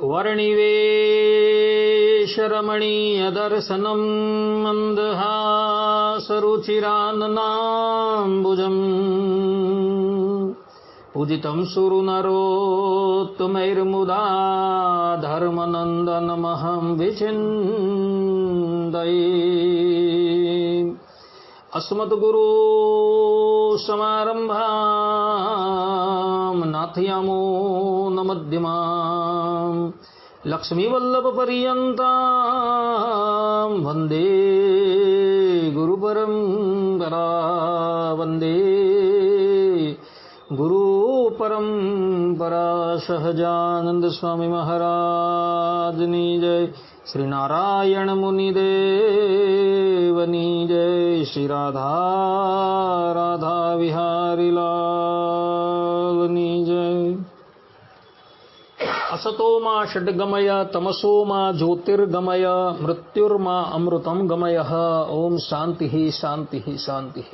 वर्णिवेशरमणीयदर्शनं मन्दहासरुचिराननाम्बुजम् पूजितं सुरनरोत्तमैर्मुदा धर्मनन्दनमहं विचिन्तये। अस्मद्गुरो समारम्भां नाथयामो न मध्यमाम् लक्ष्मीवल्लभपर्यन्तां वन्दे गुरुपरम्परा वन्दे गुरुपरम्परा। सहजानंद स्वामी महाराजनी जय। श्री नारायण मुनिदेवनी जय। श्री राधा राधा विहारी लालनी जय। असतो मा षड्गमय तमसो मा ज्योतिर्गमय मृत्युर्मा अमृतं गमय। ओम शांति शांति शांति।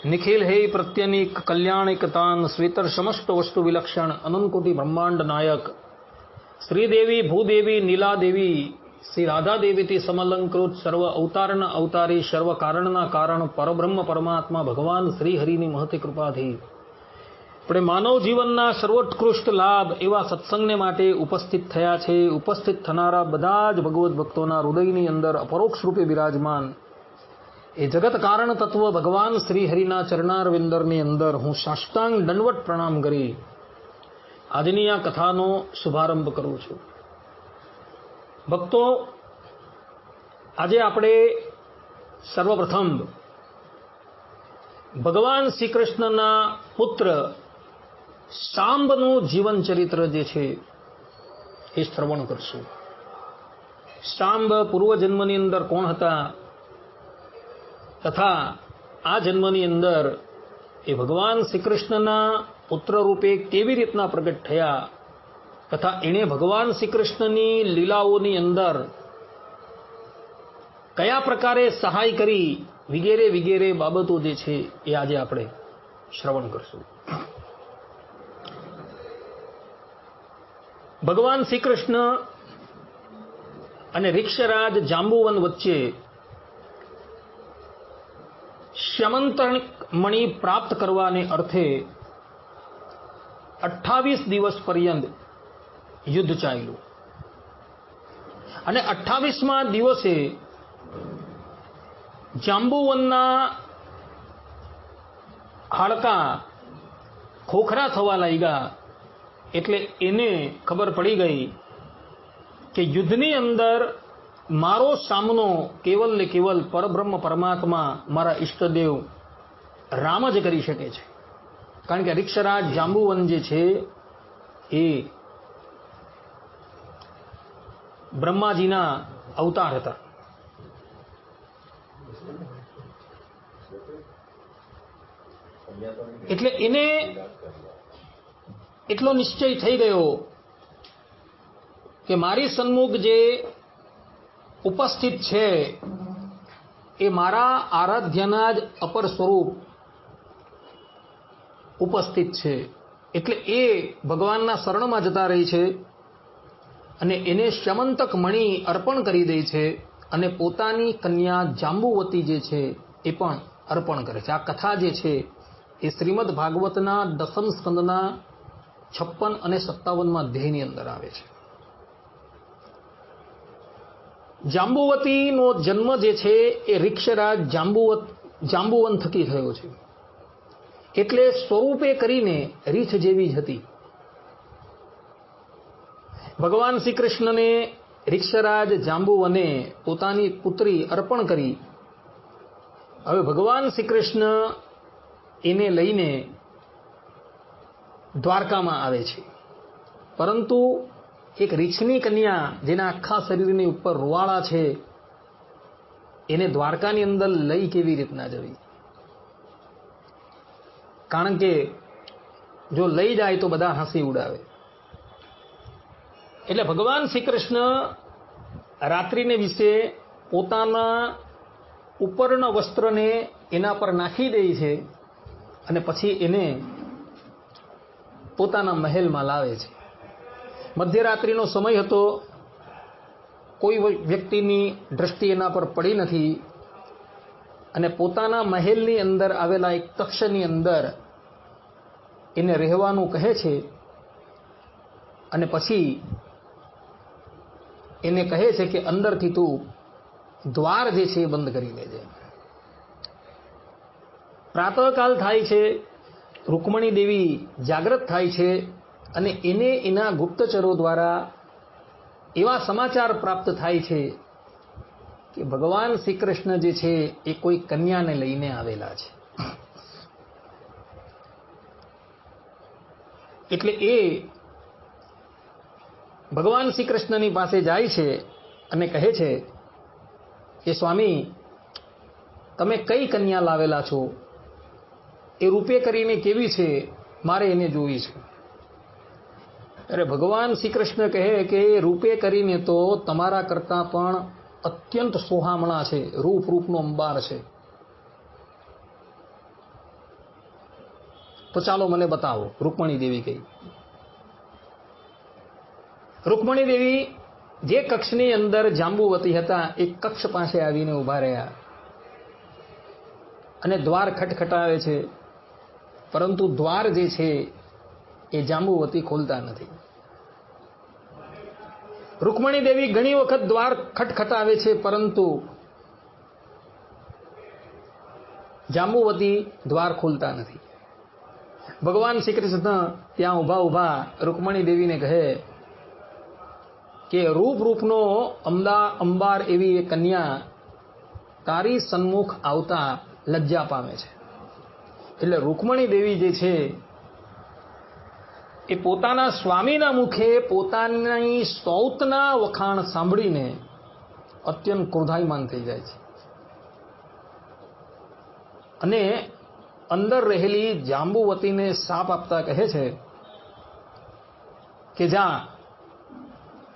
निखिल हे प्रत्यनीक कल्याणिकतान स्वीतर समस्त वस्तु विलक्षण अनंत कोटि ब्रह्मांड नायक श्रीदेवी भूदेवी नीलादेवी श्री राधा देवी થી સમલંકૃત સર્વ અવતારના અવતારી સર્વ કારણના કારણ પરબ્રહ્મ પરમાત્મા ભગવાન શ્રી હરિની મહતી કૃપાથી આપણે માનવ જીવનના સર્વોત્કૃષ્ટ લાભ એવા સત્સંગને માટે ઉપસ્થિત થયા છે। ઉપસ્થિત થનારા બધા જ ભગવત ભક્તોના હૃદયની અંદર અપરોક્ષ રૂપે બિરાજમાન એ જગત કારણ તત્વ ભગવાન શ્રી હરિના ચરણારવિંદરની અંદર હું સાષ્ટાંગ દંડવત પ્રણામ કરી આજની આ કથાનો શુભારંભ કરું છું। ભક્તો, આજે આપણે સર્વપ્રથમ ભગવાન શ્રી કૃષ્ણના પુત્ર શાંબનું જીવન ચરિત્ર જે છે એ શ્રવણ કરશું। શાંબ પૂર્વજન્મની અંદર કોણ હતા તથા આ જન્મની અંદર એ ભગવાન શ્રી કૃષ્ણના પુત્ર રૂપે કેવી રીતના પ્રગટ થયા તથા એણે ભગવાન શ્રી કૃષ્ણની લીલાઓની અંદર કયા પ્રકારે સહાય કરી વગેરે વગેરે બાબતો જે છે એ આજે આપણે શ્રવણ કરશું। ભગવાન શ્રી કૃષ્ણ અને રિક્ષરાજ જાંબુવન વચ્ચે શ્યમંતક મણિ પ્રાપ્ત કરવાને અર્થે 28 દિવસ પર્યંત યુદ્ધ ચાલ્યું અને 28મા દિવસે જાંબુવનના હાડકા ખોખરા થવા લાગ્યા એટલે એને ખબર પડી ગઈ કે યુદ્ધની અંદર મારો સામનો કેવલ ને કેવલ પરબ્રહ્મ પરમાત્મા મારા ઈષ્ટદેવ રામ જ કરી શકે છે। કારણ કે રિક્ષરાજ જાંબુવન જે છે એ બ્રહ્માજીના અવતાર હતા। એટલે એને એટલો નિશ્ચય થઈ ગયો કે મારી સન્મુખ જે ઉપસ્થિત છે એ મારા આરાધ્યના જ અપર સ્વરૂપ ઉપસ્થિત છે। એટલે એ ભગવાનના શરણમાં જતા રહી છે અને એને શ્યમંતક મણિ અર્પણ કરી દે છે અને પોતાની કન્યા જાંબુવતી જે છે એ પણ અર્પણ કરે છે। આ કથા જે છે એ શ્રીમદ ભાગવતના 10મ સ્કંદના 56 અને 57માં અધ્યાયની અંદર આવે છે। જાંબુવતીનો જન્મ જે છે એ રિક્ષરાજ જાંબુવન થકી થયો છે। એટલે સ્વરૂપે કરીને રીછ જેવી જ હતી। ભગવાન શ્રી કૃષ્ણને રિક્ષરાજ જાંબુવને પોતાની પુત્રી અર્પણ કરી। હવે ભગવાન શ્રી કૃષ્ણ એને લઈને દ્વારકામાં આવે છે, પરંતુ એક રીછની કન્યા જેના આખા શરીરની ઉપર રૂવાળા છે એને દ્વારકાની અંદર લઈ કેવી રીતના જવી? કારણ કે જો લઈ જાય તો બધા હસી ઉડાવે। એટલે ભગવાન શ્રી કૃષ્ણ રાત્રિને વિશે પોતાના ઉપરના વસ્ત્રને એના પર નાખી દે છે અને પછી એને પોતાના મહેલમાં લાવે છે। મધ્યરાત્રિનો સમય હતો, કોઈ વ્યક્તિની દ્રષ્ટિ એના પર પડી નથી અને પોતાના મહેલની અંદર આવેલા એક કક્ષની અંદર એને રહેવાનું કહે છે અને પછી એને કહે છે કે અંદરથી તું દ્વાર જે છે એ બંધ કરી લેજે. પ્રાતઃકાલ થાય છે, રૂકમણી દેવી જાગૃત થાય છે અને એને એના ગુપ્તચરો દ્વારા એવા સમાચાર પ્રાપ્ત થાય છે કે ભગવાન શ્રી કૃષ્ણ જે છે એ કોઈ કન્યાને લઈને આવેલા છે. એટલે એ ભગવાન શ્રી કૃષ્ણની પાસે જાય છે અને કહે છે કે સ્વામી, તમે કઈ કન્યા લાવેલા છો, એ રૂપે કરીને કેવી છે, મારે એને જોવી છે. અરે ભગવાન શ્રી કૃષ્ણ કહે કે રૂપે કરીને તો તમારા કરતા પણ અત્યંત સોહામણા છે, રૂપનો અંબાર છે. તો ચાલો મને બતાવો. રૂકમણી દેવી કહી. રૂકમણી દેવી જે કક્ષની અંદર જાંબુવતી હતા એ કક્ષ પાસે આવીને ઉભા રહ્યા અને દ્વાર ખટખટાવે છે, પરંતુ દ્વાર જે છે એ જાંબુવતી ખોલતા નથી. રૂકમણી દેવી ઘણી વખત દ્વાર ખટખટાવે છે, પરંતુ જાંબુવતી દ્વાર ખોલતા નથી. ભગવાન શ્રી કૃષ્ણ ત્યાં ઉભા ઉભા રૂકમણી દેવીને કહે કે રૂપનો અંબાર એવી એ કન્યા તારી સન્મુખ આવતા લજ્જા પામે છે. એટલે રૂકમણી દેવી જે છે એ પોતાના સ્વામીના મુખે પોતાની સ્તૌતના વખાણ સાંભળીને અત્યંત ક્રોધાયમાન થઈ જાય છે અને અંદર રહેલી જાંબુવતીને શાપ આપતા કહે છે કે જા,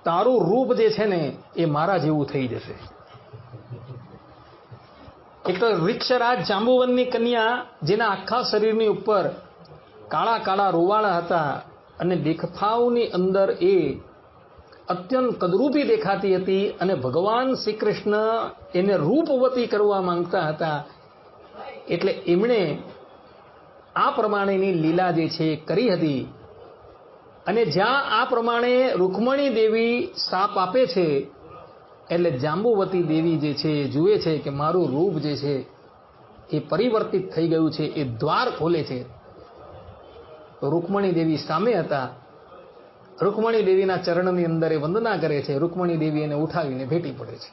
તારું રૂપ જે છે ને એ મારા જેવું થઈ જશે. એક તો વૃક્ષરાજ જાંબુવનની કન્યા, જેના આખા શરીરની ઉપર કાળા કાળા રૂવાળા હતા અને દેખાવની અંદર એ અત્યંત કદરૂપી દેખાતી હતી અને ભગવાન શ્રી કૃષ્ણ એને રૂપવતી કરવા માંગતા હતા. એટલે એમણે આ પ્રમાણેની લીલા જે છે કરી હતી. અને જ્યાં આ પ્રમાણે રૂકમણી દેવી શાપ આપે છે એટલે જાંબુવતી દેવી જે છે જુએ છે કે મારું રૂપ જે છે એ પરિવર્તિત થઈ ગયું છે, એ દ્વાર ખોલે છે. રૂકમણી દેવી સામે હતા. રૂકમણી દેવીના ચરણની અંદર એ વંદના કરે છે. રૂકમણી દેવી એને ઉઠાવીને ભેટી પડે છે.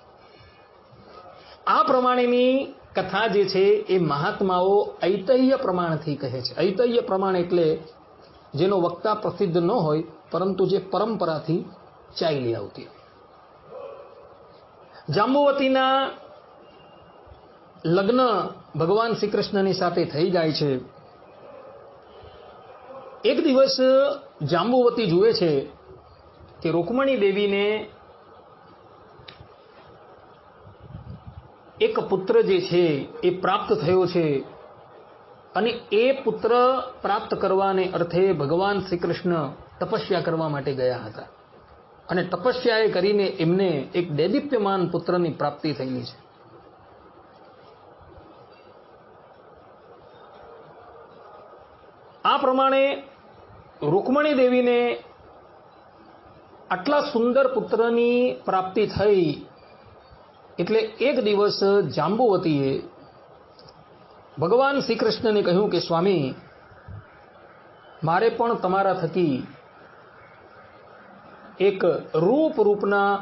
આ પ્રમાણેની કથા જે છે એ મહાત્માઓ ઐતહ્ય પ્રમાણથી કહે છે. ઐતહ્ય પ્રમાણ એટલે જેનો વક્તા પ્રસિદ્ધ ન હોય, પરંતુ જે પરંપરાથી ચાલી આવતી. જાંબુવતીના લગ્ન ભગવાન શ્રી કૃષ્ણની સાથે થઈ જાય છે. એક દિવસ જાંબુવતી જુએ છે કે રૂકમણી દેવીને એક પુત્ર જે છે એ પ્રાપ્ત થયો છે અને એ પુત્ર પ્રાપ્ત કરવાને અર્થે ભગવાન શ્રી કૃષ્ણ તપસ્યા કરવા માટે ગયા હતા અને તપસ્યાએ કરીને એમને એક દૈદીપ્યમાન પુત્રની પ્રાપ્તિ થયેલી છે. આ પ્રમાણે રૂકમણી દેવીને આટલા સુંદર પુત્રની પ્રાપ્તિ થઈ એટલે એક દિવસ જાંબુવતીએ ભગવાન શ્રી કૃષ્ણને કહ્યું કે સ્વામી, મારે પણ તમારા થકી એક રૂપના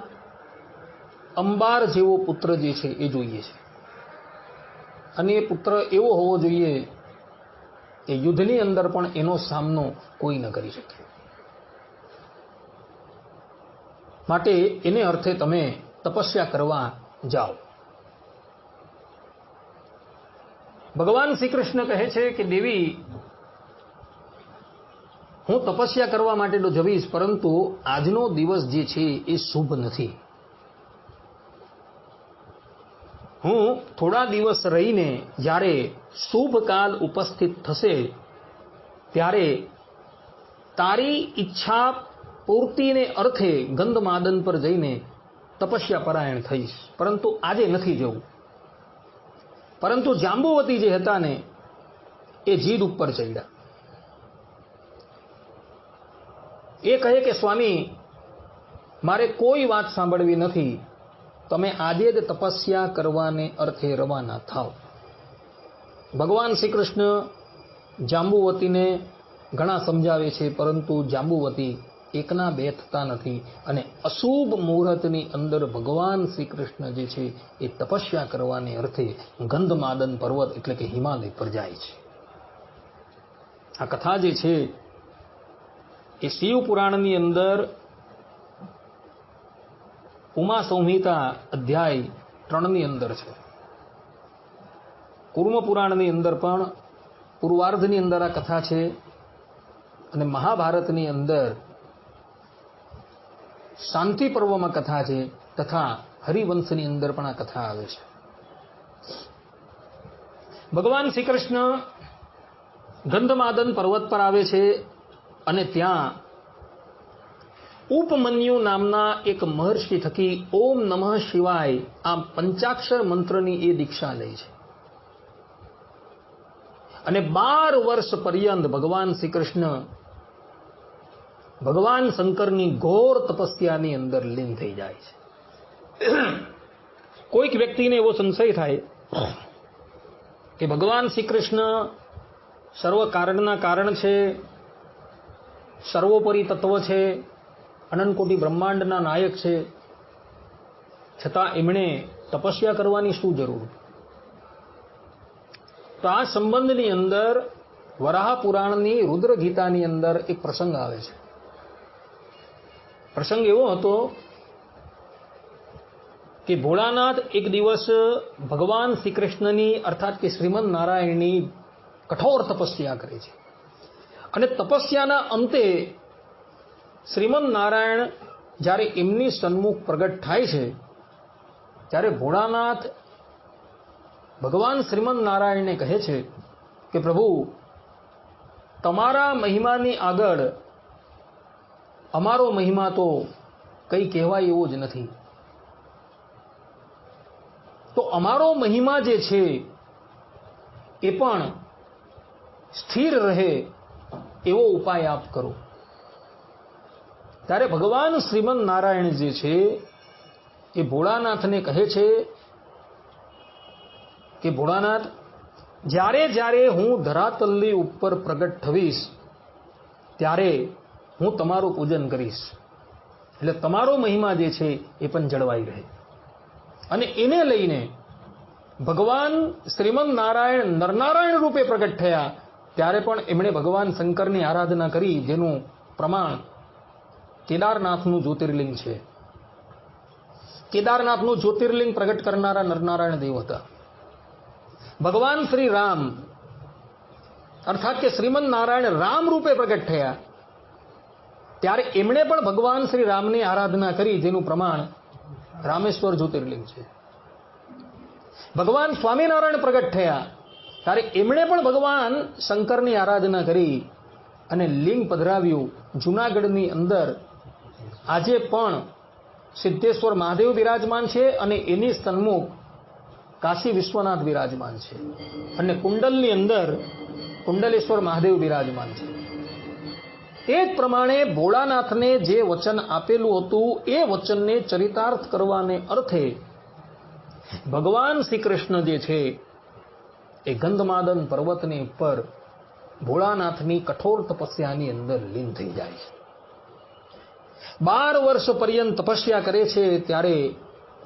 અંબાર જેવો પુત્ર જે છે એ જોઈએ છે અને એ પુત્ર એવો હોવો જોઈએ કે યુદ્ધની અંદર પણ એનો સામનો કોઈ ન કરી શકે. માટે એને અર્થે તમે તપસ્યા કરવા જાઓ. ભગવાન શ્રી કૃષ્ણ કહે છે કે દેવી, હું તપસ્યા કરવા માટે તો જઈશ, પરંતુ આજનો દિવસ જે છે એ શુભ નથી. હું થોડા દિવસ રહીને જ્યારે શુભ કાલ ઉપસ્થિત થશે ત્યારે તારી ઈચ્છા પૂર્તિને અર્થે ગંધમાદન પર જઈને તપસ્યા પરાયણ થઈશ, પરંતુ આજે નથી જવું. પરંતુ જાંબુવતી જે હતા ને એ જીદ ઉપર ચડ્યા. એ કહે કે સ્વામી, મારે કોઈ વાત સાંભળવી નથી, તમે આજે જ તપસ્યા કરવાને અર્થે રવાના થાઓ. ભગવાન શ્રી કૃષ્ણ જાંબુવતીને ઘણા સમજાવે છે, પરંતુ જાંબુવતી એકના બે થતા નથી અને અશુભ મુહૂર્તની અંદર ભગવાન શ્રી કૃષ્ણ જે છે એ તપસ્યા કરવાને અર્થે ગંધમાદન પર્વત એટલે કે હિમાલય પર જાય છે. આ કથા જે છે એ શિવ પુરાણની અંદર ઉમા સંહિતા અધ્યાય 3 અંદર છે. કુર્મ પુરાણની અંદર પણ પૂર્વાર્ધની અંદર આ કથા છે અને મહાભારતની અંદર શાંતિ પર્વમાં કથા છે તથા હરિવંશની અંદર પણ આ કથા આવે છે. ભગવાન શ્રી કૃષ્ણ ગંધમાદન પર્વત પર આવે છે અને ત્યાં ઉપમન્યુ નામના એક મહર્ષિ થકી ઓમ નમઃ શિવાય આ પંચાક્ષર મંત્રની એ દીક્ષા લે છે અને 12 વર્ષ પર્યંત ભગવાન શ્રી કૃષ્ણ ભગવાન શંકરની ઘોર તપસ્યાની અંદર લીન થઈ જાય છે. કોઈક વ્યક્તિને એવો સંશય થાય કે ભગવાન શ્રી કૃષ્ણ સર્વ કારણના કારણ છે, સર્વોપરી તત્વ છે, અનંતકોટી બ્રહ્માંડના નાયક છે, છતાં એમણે તપસ્યા કરવાની શું જરૂર? તો આ સંબંધની અંદર વરાહ પુરાણની રુદ્ર ગીતાની અંદર એક પ્રસંગ આવે છે. પ્રસંગ એવો હતો કે ભોળાનાથ એક દિવસ ભગવાન શ્રી કૃષ્ણની અર્થાત કે શ્રીમદ નારાયણની કઠોર તપસ્યા કરે છે અને તપસ્યાના અંતે શ્રીમદ નારાયણ જ્યારે એમની સન્મુખ પ્રગટ થાય છે ત્યારે ભોળાનાથ ભગવાન શ્રીમદ નારાયણને કહે છે કે પ્રભુ, તમારા મહિમાની આગળ અમારો મહિમા તો કંઈ કહેવાય એવો જ નથી. તો અમારો મહિમા જે છે એ પણ સ્થિર રહે એવો ઉપાય આપ કરો. ત્યારે ભગવાન શ્રીમદ નારાયણ જે છે એ ભોળાનાથને કહે છે કે ભોળાનાથ, જ્યારે જ્યારે હું ધરાતલની ઉપર પ્રગટ થવીશ ત્યારે હું તમારું પૂજન કરીશ, એટલે તમારો મહિમા જે છે એ પણ જળવાઈ રહે. અને એને લઈને ભગવાન શ્રીમદ નારાયણ નરનારાયણ રૂપે પ્રગટ થયા ત્યારે પણ એમણે ભગવાન શંકરની આરાધના કરી, જેનું પ્રમાણ કેદારનાથનું જ્યોતિર્લિંગ છે. કેદારનાથનું જ્યોતિર્લિંગ પ્રગટ કરનારા નરનારાયણ દેવ હતા. ભગવાન શ્રી રામ અર્થાત કે શ્રીમદ નારાયણ રામ રૂપે પ્રગટ થયા ત્યારે એમણે પણ ભગવાન શ્રી રામની આરાધના કરી, જેનું પ્રમાણ રામેશ્વર જ્યોતિર્લિંગ છે. ભગવાન સ્વામિનારાયણ પ્રગટ થયા ત્યારે એમણે પણ ભગવાન શંકરની આરાધના કરી અને લિંગ પધરાવ્યું. જૂનાગઢની અંદર આજે પણ સિદ્ધેશ્વર મહાદેવ બિરાજમાન છે અને એની સન્મુખ કાશી વિશ્વનાથ બિરાજમાન છે અને કુંડલની અંદર કુંડલેશ્વર મહાદેવ બિરાજમાન છે. તે જ પ્રમાણે ભોળાનાથને જે વચન આપેલું હતું એ વચનને ચરિતાર્થ કરવાને અર્થે ભગવાન શ્રી કૃષ્ણ જે છે એ ગંધમાદન પર્વતની ઉપર ભોળાનાથની કઠોર તપસ્યાની અંદર લીન થઈ જાય છે. 12 વર્ષ પર્યંત તપસ્યા કરે છે ત્યારે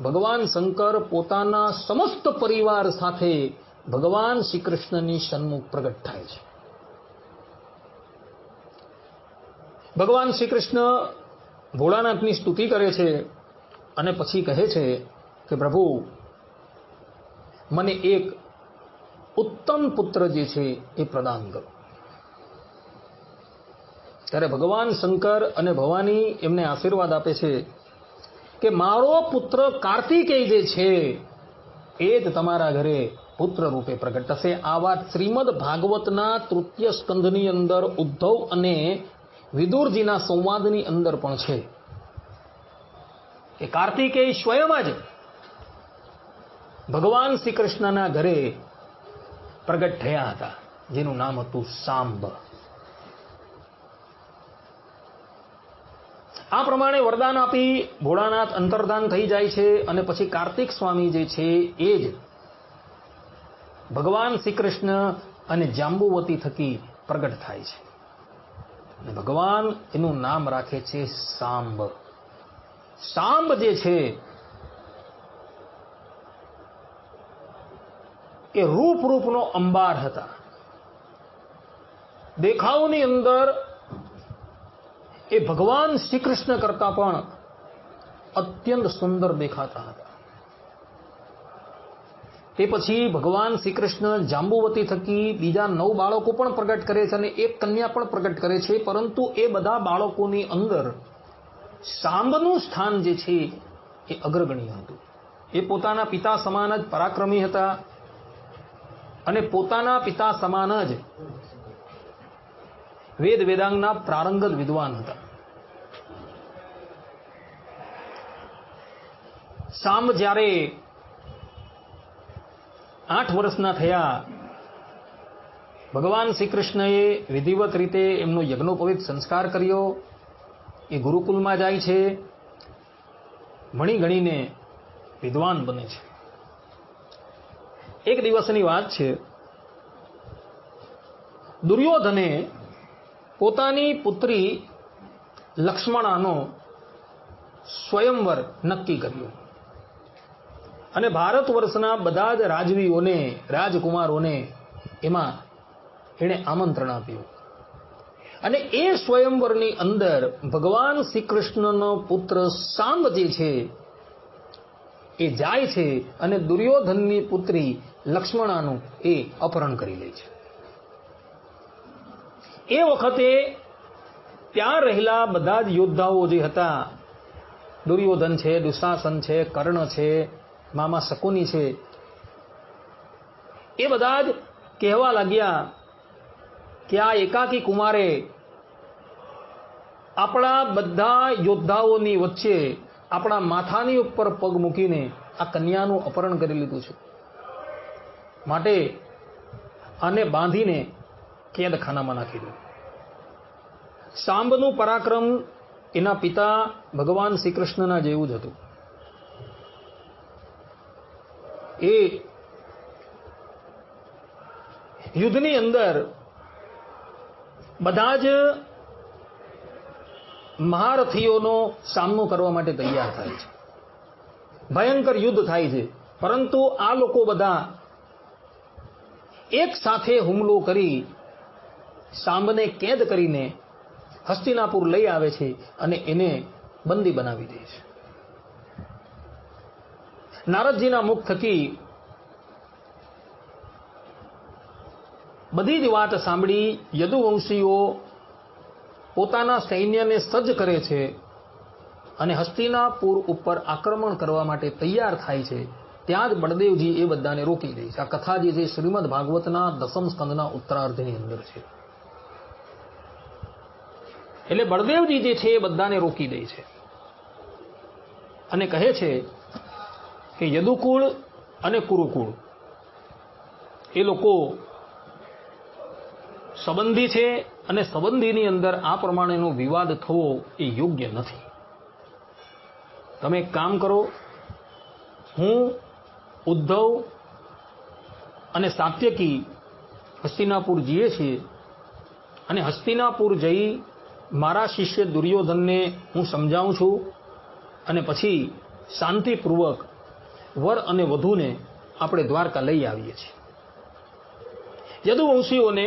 ભગવાન શંકર પોતાના સમસ્ત પરિવાર સાથે ભગવાન શ્રી કૃષ્ણની સન્મુખ પ્રગટ થાય છે. ભગવાન શ્રી કૃષ્ણ ભોળાનાથની સ્તુતિ કરે છે અને પછી કહે છે કે પ્રભુ, મને એક ઉત્તમ પુત્ર જે છે એ પ્રદાન કરો. ત્યારે ભગવાન શંકર અને ભવાની એમને આશીર્વાદ આપે છે કે મારો પુત્ર કાર્તિકેય જે છે એ જ તમારા ઘરે પુત્ર રૂપે પ્રગટ થશે. આ વાત શ્રીમદ ભાગવતના 3ય સ્કંધની અંદર ઉદ્ધવ અને વિદુરજીના સંવાદની અંદર પણ છે કે કાર્તિકેય સ્વયં જ ભગવાન શ્રી કૃષ્ણના ઘરે પ્રગટ થયા હતા, જેનું નામ હતું સાંબ. આ પ્રમાણે વરદાન આપી ભોળાનાથ અંતર્ધાન થઈ જાય છે અને પછી કાર્તિક સ્વામી જે છે એ જ ભગવાન શ્રી કૃષ્ણ અને જાંબુવતી થકી પ્રગટ થાય છે અને ભગવાન એનું નામ રાખે છે સાંબ. સાંબ જે છે એ રૂપનો અંબાર હતા. દેખાવની અંદર એ ભગવાન શ્રી કૃષ્ણ કરતા પણ અત્યંત સુંદર દેખાતા હતા. તે પછી ભગવાન શ્રી કૃષ્ણ જાંબુવતી થકી બીજા 9 બાળકો પણ પ્રગટ કરે છે અને એક કન્યા પણ પ્રગટ કરે છે, પરંતુ એ બધા બાળકોની અંદર સાંબનું સ્થાન જે છે એ અગ્રગણ્ય હતું. એ પોતાના પિતા સમાન જ પરાક્રમી હતા અને પોતાના પિતા સમાન જ વેદ વેદાંગના પ્રારંગત વિદ્વાન હતા. સાંબ જ્યારે 8 વર્ષના થયા, ભગવાન શ્રી કૃષ્ણએ વિધિવત રીતે એમનો યજ્ઞોપવિત સંસ્કાર કર્યો. એ ગુરુકુલમાં જાય છે, ભણી ગણીને વિદ્વાન બને છે. એક દિવસની વાત છે, દુર્યોધને પોતાની પુત્રી લક્ષ્મણાનો સ્વયંવર નક્કી કર્યો અને ભારત વર્ષના બધા જ રાજવીઓને, રાજકુમારોને એમાં એણે આમંત્રણ આપ્યું. અને એ સ્વયંવરની અંદર ભગવાન શ્રી કૃષ્ણનો પુત્ર સાંબ જે છે એ જાય છે અને દુર્યોધનની પુત્રી લક્ષ્મણાનું એ અપહરણ કરી લે છે. એ વખતે ત્યાં રહેલા બધા જ યોદ્ધાઓ જે હતા, દુર્યોધન છે, દુશાસન છે, કર્ણ છે, મામા શકુની છે, એ બધા જ કહેવા લાગ્યા કે આ એકાકી કુમારે આપણા બધા યોદ્ધાઓની વચ્ચે આપણા માથાની ઉપર પગ મૂકીને આ કન્યાનું અપહરણ કરી લીધું છે, માટે આને બાંધીને કેદખાનામાં નાખી દો. સાંબનું પરાક્રમ એના પિતા ભગવાન શ્રી કૃષ્ણના જેવું જ હતું. એ યુદ્ધની અંદર બધા જ મહારથીઓનો સામનો કરવા માટે તૈયાર થાય છે. ભયંકર યુદ્ધ થાય છે, પરંતુ આ લોકો બધા એક સાથે હુમલો કરી સાંબને કેદ કરીને હસ્તિનાપુર લઈ આવે છે અને એને બંદી બનાવી દે છે. નારદજીના મુખ થકી બધી જ વાત સાંભળી યદુવંશીઓ પોતાના સૈન્યને સજ્જ કરે છે અને હસ્તિનાપુર ઉપર આક્રમણ કરવા માટે તૈયાર થાય છે. ત્યાં જ બળદેવજી એ બધાને રોકી દે છે. આ કથા જે છે શ્રીમદ ભાગવતના 10મ સ્કંદના ઉત્તરાર્ધની અંદર છે. એટલે બળદેવજી જે છે એ બધાને રોકી દે છે અને કહે છે કે યદુકુળ અને કુરુકુળ એ લોકો સંબંધી છે અને સંબંધીની અંદર આ પ્રમાણેનો વિવાદ થવો એ યોગ્ય નથી. તમે એક કામ કરો, હું ઉદ્ધવ અને સાત્યકી હસ્તિનાપુર જઈએ છીએ અને હસ્તિનાપુર જઈ મારા શિષ્ય દુર્યોધનને હું સમજાવું છું અને પછી શાંતિપૂર્વક વર અને વધુને આપણે દ્વારકા લઈ આવીએ છીએ. યદુવંશીઓને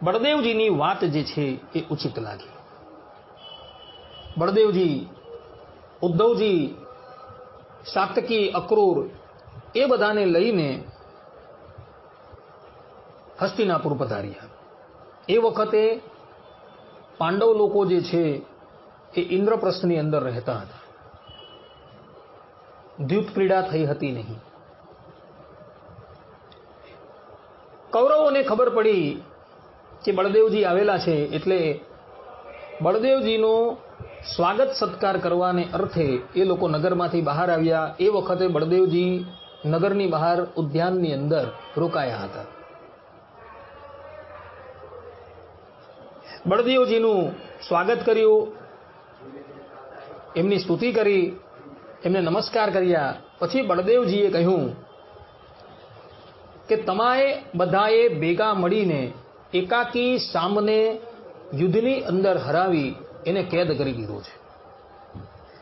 બળદેવજીની વાત જે છે એ ઉચિત લાગી. બળદેવજી, ઉદ્ધવજી, સાત્યકી, અક્રૂર એ બધાને લઈને હસ્તિનાપુર પધાર્યા. એ વખતે પાંડવ લોકો જે છે એ ઇન્દ્રપ્રસ્થની અંદર રહેતા હતા. દ્યુત ક્રીડા થઈ હતી નહીં. કૌરવોને ખબર પડી કે બળદેવજી આવેલા છે એટલે બળદેવજીનો સ્વાગત સત્કાર કરવાને અર્થે એ લોકો નગરમાંથી બહાર આવ્યા. એ વખતે બળદેવજી નગરની બહાર ઉદ્યાનની અંદર રોકાયા હતા. બળદેવજીનું સ્વાગત કર્યું, એમની સ્તુતિ કરી, એમને નમસ્કાર કર્યા. પછી બળદેવજીએ કહ્યું કે તમારે બધાએ ભેગા મળીને એકાકી સામને યુદ્ધની અંદર હરાવી એને કેદ કરી દીધો છે,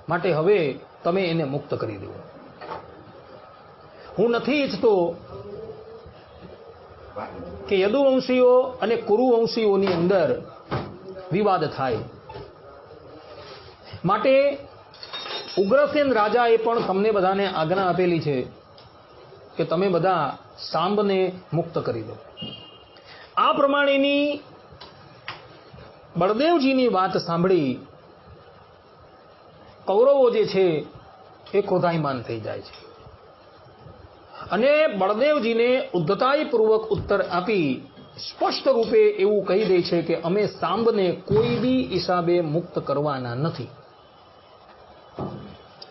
માટે હવે તમે એને મુક્ત કરી દો. હું નથી ઈચ્છતો કે યદુવંશીઓ અને કુરુવંશીઓની અંદર વિવાદ થાય, માટે ઉગ્રસેન રાજાએ પણ તમને બધાને આજ્ઞા આપેલી છે કે તમે બધા સાંબને મુક્ત કરી દો. આ પ્રમાણેની બળદેવજીની વાત સાંભળી કૌરવો જે છે એ ક્રોધાયમાન થઈ જાય છે અને બળદેવજીને ઉદ્ધતાઈપૂર્વક ઉત્તર આપી સ્પષ્ટ રૂપે એવું કહી દે છે કે અમે સાંબને કોઈ બી હિસાબે મુક્ત કરવાના નથી.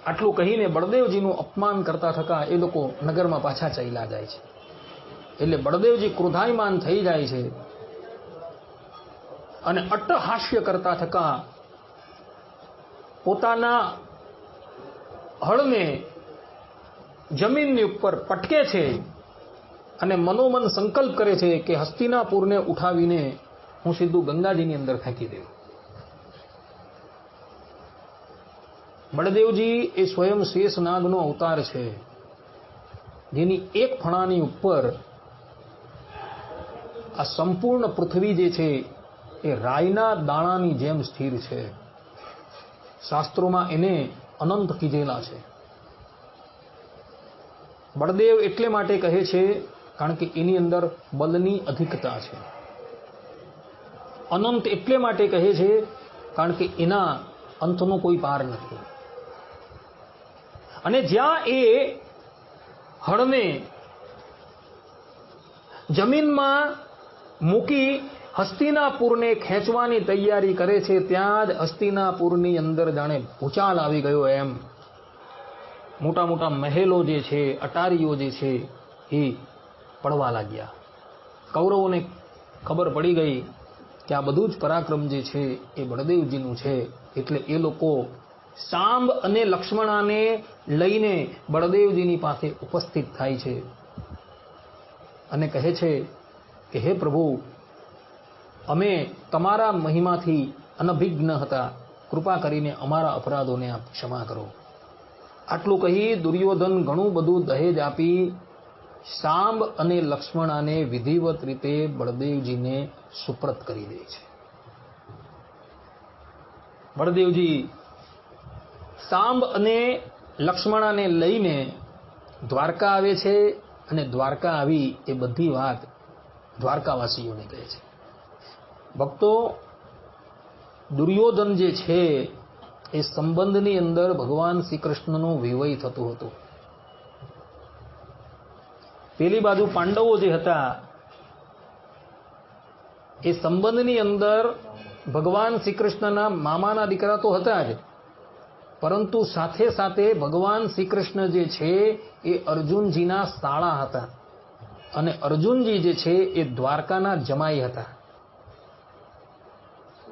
આટલું કહીને બળદેવજીનું અપમાન કરતા થતા એ લોકો નગરમાં પાછા ચાલ્યા જાય છે. એટલે બળદેવજી ક્રોધાયમાન થઈ જાય છે અને અટ્ટહાસ્ય કરતા થતા પોતાના હળને જમીનની ઉપર પટકે છે અને મનોમન સંકલ્પ કરે છે કે હસ્તિનાપુરને ઉઠાવીને હું સીધું ગંગાજીની અંદર ફેંકી દઉં. બળદેવજી એ સ્વયં શેષનાગનો અવતાર છે, જેની એક ફણાની ઉપર આ સંપૂર્ણ પૃથ્વી જે છે એ રાઈના દાણાની જેમ સ્થિર છે. શાસ્ત્રોમાં એને અનંત કીધેલા છે. બળદેવ એટલે માટે કહે છે કારણ કે એની અંદર બલની અધિકતા છે. અનંત એટલે માટે કહે છે કારણ કે એના અંતનો કોઈ પાર નથી. અને જ્યાં એ હળને જમીનમાં મૂકી હસ્તિનાપુરને ખેંચવાની તૈયારી કરે છે, ત્યાં જ હસ્તિનાપુરની અંદર જાણે ભૂચાલ આવી ગયો એમ મોટા મોટા મહેલો જે છે, અટારીઓ જે છે એ પડવા લાગ્યા. કૌરવોને ખબર પડી ગઈ કે આ બધું જ પરાક્રમ જે છે એ બળદેવજીનું છે. એટલે એ લોકો સાંબ અને લક્ષ્મણાને લઈને બળદેવજીની પાસે ઉપસ્થિત થાય છે અને કહે છે કે હે પ્રભુ, અમે તમારા મહિમાથી અનભિજ્ઞ હતા, કૃપા કરીને અમારા અપરાધોને આપ ક્ષમા કરો. આટલું કહી દુર્યોધન ઘણું બધું દહેજ આપી સાંબ અને લક્ષ્મણાને વિધિવત રીતે બળદેવજીને સુપ્રત કરી દે છે. બળદેવજી સાંબ અને લક્ષ્મણાને લઈને દ્વારકા આવે છે અને દ્વારકા આવી એ બધી વાત દ્વારકાવાસીઓને કહે છે. ભક્તો, દુર્યોધન જે છે એ સંબંધની અંદર ભગવાન શ્રી કૃષ્ણનો વિવય થતો હતો. પેલી બાજુ પાંડવો જે હતા એ સંબંધની અંદર ભગવાન શ્રી કૃષ્ણના મામાના દીકરા તો હતા જ, પરંતુ સાથે સાથે ભગવાન શ્રી કૃષ્ણ જે છે એ અર્જુનજીના સાળા હતા અને અર્જુનજી જે છે એ દ્વારકાના જમાઈ હતા.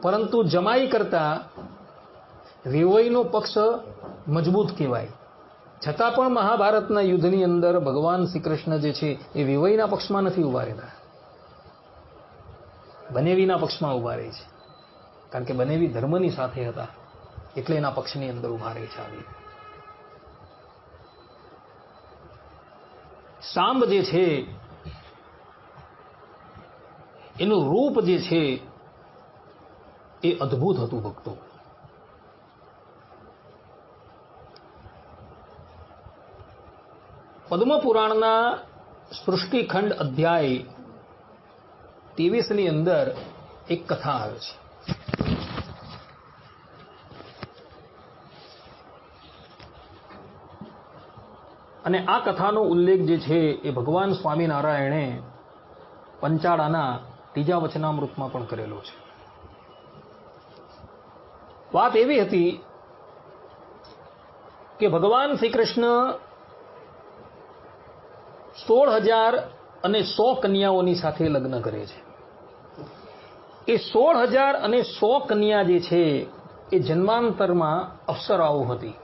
પરંતુ જમાઈ કરતા વિવયનો પક્ષ મજબૂત કહેવાય. છતાં પણ મહાભારતના યુદ્ધની અંદર ભગવાન શ્રી કૃષ્ણ જે છે એ વિવયના પક્ષમાં નથી ઉભા રહેતા, બનેવીના પક્ષમાં ઉભા રહે છે. કારણ કે બનેવી ધર્મની સાથે હતા એટલે એના પક્ષની અંદર ઉભા રહે છે. આવી સાંબ જે છે એનું રૂપ જે છે એ અદ્ભુત હતું. ભક્તો, પદ્મપુરાણના સૃષ્ટિખંડ અધ્યાય 23ની અંદર એક કથા આવે છે. અને આ કથાનો ઉલ્લેખ જે છે એ ભગવાન સ્વામિનારાયણે પંચાળાના ત્રીજા વચનામૃતમાં પણ કરેલો છે. વાત એવી હતી કે ભગવાન શ્રી કૃષ્ણ 16,000 કન્યાઓની સાથે લગ્ન કરે છે. એ 16,000 કન્યા જે છે એ જન્માંતરમાં અપ્સરાઓ હતી.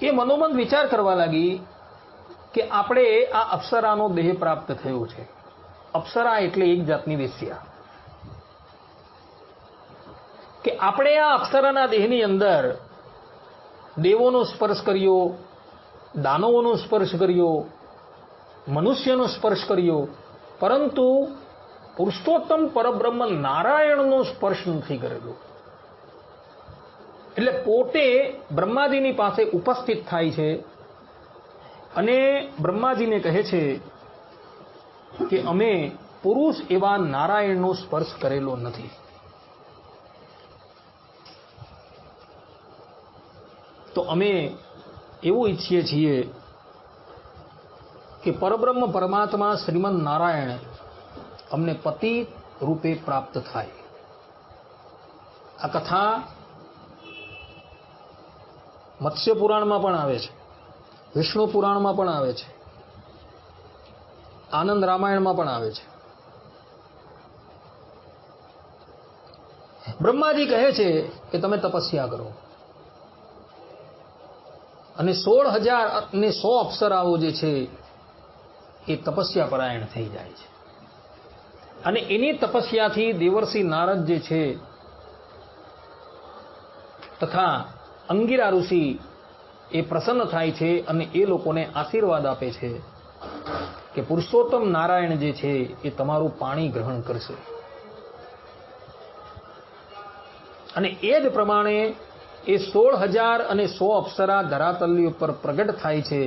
એ મનોમન વિચાર કરવા લાગી કે આપણે આ અપ્સરાનો દેહ પ્રાપ્ત થયો છે. અપ્સરા એટલે એક જાતની વેશ્યા. કે આપણે આ અપ્સરાના દેહની અંદર દેવોનો સ્પર્શ કર્યો, દાનવોનો સ્પર્શ કર્યો, મનુષ્યનો સ્પર્શ કર્યો, પરંતુ પુરુષોત્તમ પરબ્રહ્મ નારાયણનો સ્પર્શ નથી કરેલો. એટલે પોતે બ્રહ્માજીની પાસે ઉપસ્થિત થાય છે અને બ્રહ્માજીને કહે છે કે અમે પુરુષ એવા નારાયણનો સ્પર્શ કરેલો નથી. તો અમે એવું ઈચ્છીએ છીએ કે પરબ્રહ્મ પરમાત્મા શ્રીમદ નારાયણ અમને પતિ રૂપે પ્રાપ્ત થાય. આ કથા મત્સ્ય પુરાણમાં પણ આવે છે, વિષ્ણુ પુરાણમાં પણ આવે છે, આનંદ રામાયણમાં પણ આવે છે. બ્રહ્માજી કહે છે કે તમે તપસ્યા કરો અને 16,000 અપ્સરાઓ જે છે એ તપસ્યા પરાયણ થઈ જાય છે. અને એની તપસ્યાથી દેવર્ષિ નારદ જે છે તથા અંગિરા ઋષિ એ પ્રસન્ન થાય છે અને એ લોકોને આશીર્વાદ આપે છે કે પુરુષોત્તમ નારાયણ જે છે એ તમારું પાણી ગ્રહણ કરશે. અને એ જ પ્રમાણે એ 16,000 અપ્સરા ધરાતલ્ય ઉપર પ્રગટ થાય છે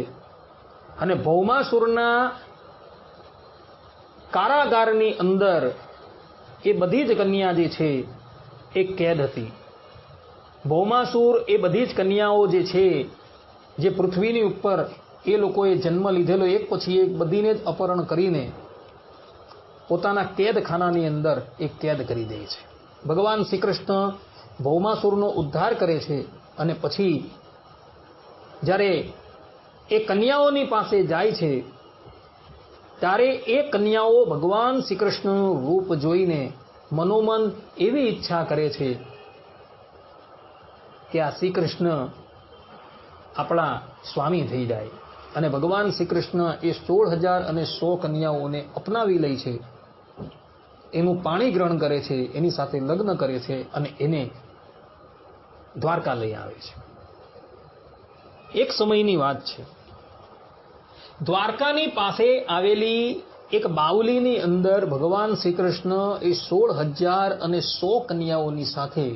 અને ભૌમાસુરના કારાગારની અંદર એ બધી જ કન્યા જે છે એ કેદ હતી. ભૌમાસુર એ બધી જ કન્યાઓ જે છે જે પૃથ્વીની ઉપર એ લોકોએ જન્મ લીધેલો એક પછી એક બધીને જ અપહરણ કરીને પોતાના કેદખાનાની અંદર એ કેદ કરી દે છે. ભગવાન શ્રી કૃષ્ણ ભૌમાસુરનો ઉદ્ધાર કરે છે અને પછી જ્યારે એ કન્યાઓની પાસે જાય છે ત્યારે એ કન્યાઓ ભગવાન શ્રી કૃષ્ણનું રૂપ જોઈને મનોમન એવી ઈચ્છા કરે છે કે આ શ્રી કૃષ્ણ આપણા સ્વામી થઈ જાય. અને ભગવાન શ્રી કૃષ્ણ એ 16,000 કન્યાઓને અપનાવી લે છે, એનું પાણી ગ્રહણ કરે છે, એની સાથે લગ્ન કરે છે અને એને દ્વારકા લઈ આવે છે. એક સમયની વાત છે, દ્વારકાની પાસે આવેલી એક બાવલીની અંદર ભગવાન શ્રી કૃષ્ણ એ 16,000 કન્યાઓની સાથે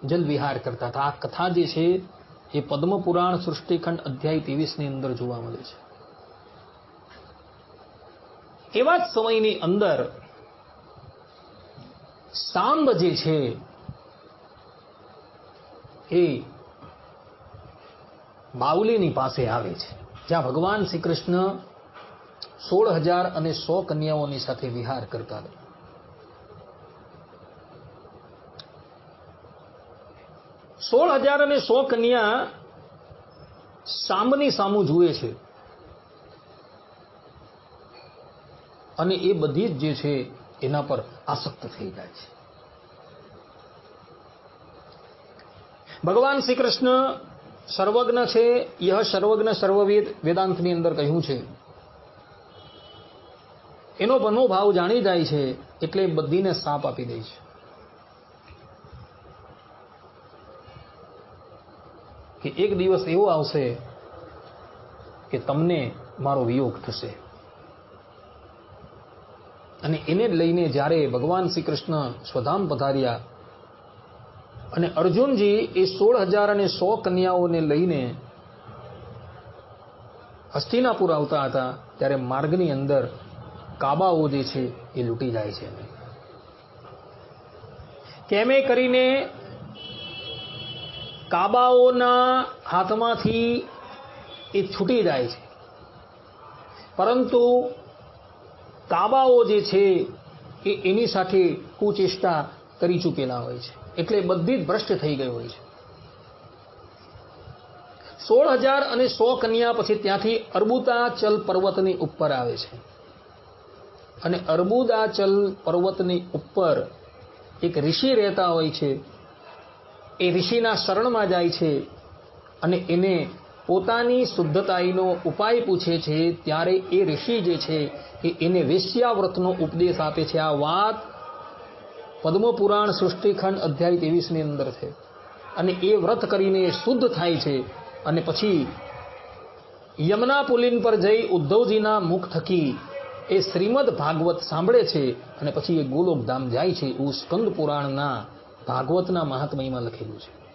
જલ વિહાર કરતા હતા. આ કથા જે છે એ પદ્મ પુરાણ સૃષ્ટિખંડ અધ્યાય 23 ની અંદર જોવા મળે છે. એવા જ સમયની અંદર સાંબ જે છે એ બાવલીની પાસે આવે છે જ્યાં ભગવાન શ્રી કૃષ્ણ 16,000 કન્યાઓની સાથે વિહાર કરતા હતા. 16,000 કન્યા સાંબની સામું જુએ છે અને એ બધી જ જે છે એના પર આસક્ત થઈ જાય છે. ભગવાન શ્રી કૃષ્ણ સર્વજ્ઞ છે, યહ સર્વજ્ઞ સર્વવિદ વેદાંતની અંદર કહ્યું છે. એનો મનોભાવ જાણી જાય છે એટલે બધીને સાપ આપી દે છે કે એક દિવસ એવો આવશે કે તમને મારો વિયોગ થશે. અને એને જ લઈને જ્યારે ભગવાન શ્રી કૃષ્ણ સ્વધામ પધાર્યા અને અર્જુનજી એ 16,000 કન્યાઓને લઈને હસ્તિનાપુર આવતા હતા ત્યારે માર્ગની અંદર કાબાઓ જે છે એ લૂંટી જાય છે. કેમે કરીને કાબાઓના હાથમાંથી એ છૂટી જાય છે, પરંતુ કાબાઓ જે છે એ એની સાથે કુચેષ્ટા કરી ચૂકેલા હોય છે, એટલે બધી જ ભ્રષ્ટ થઈ ગઈ હોય છે. 16,100 કન્યા પછી ત્યાંથી અર્બુદાચલ પર્વતની ઉપર આવે છે, અને અર્બુદાચલ પર્વતની ઉપર એક ઋષિ રહેતા હોય છે. એ ઋષિના શરણમાં જાય છે અને એને પોતાની શુદ્ધતાઈનો ઉપાય પૂછે છે. ત્યારે એ ઋષિ જે છે એ એને વેશ્યાવ્રતનો ઉપદેશ આપે છે. આ વાત પદ્મપુરાણ સૃષ્ટિખંડ અધ્યાય 23 ની અંદર છે. અને એ વ્રત કરીને શુદ્ધ થાય છે અને પછી યમુના પુલિન પર જઈ ઉદ્ધવજીના મુખ થકી એ શ્રીમદ ભાગવત સાંભળે છે અને પછી એ ગોલોકધામ જાય છે. એવું સ્કંદ પુરાણના ભાગવતના મહાત્મ્યમાં લખેલું છે.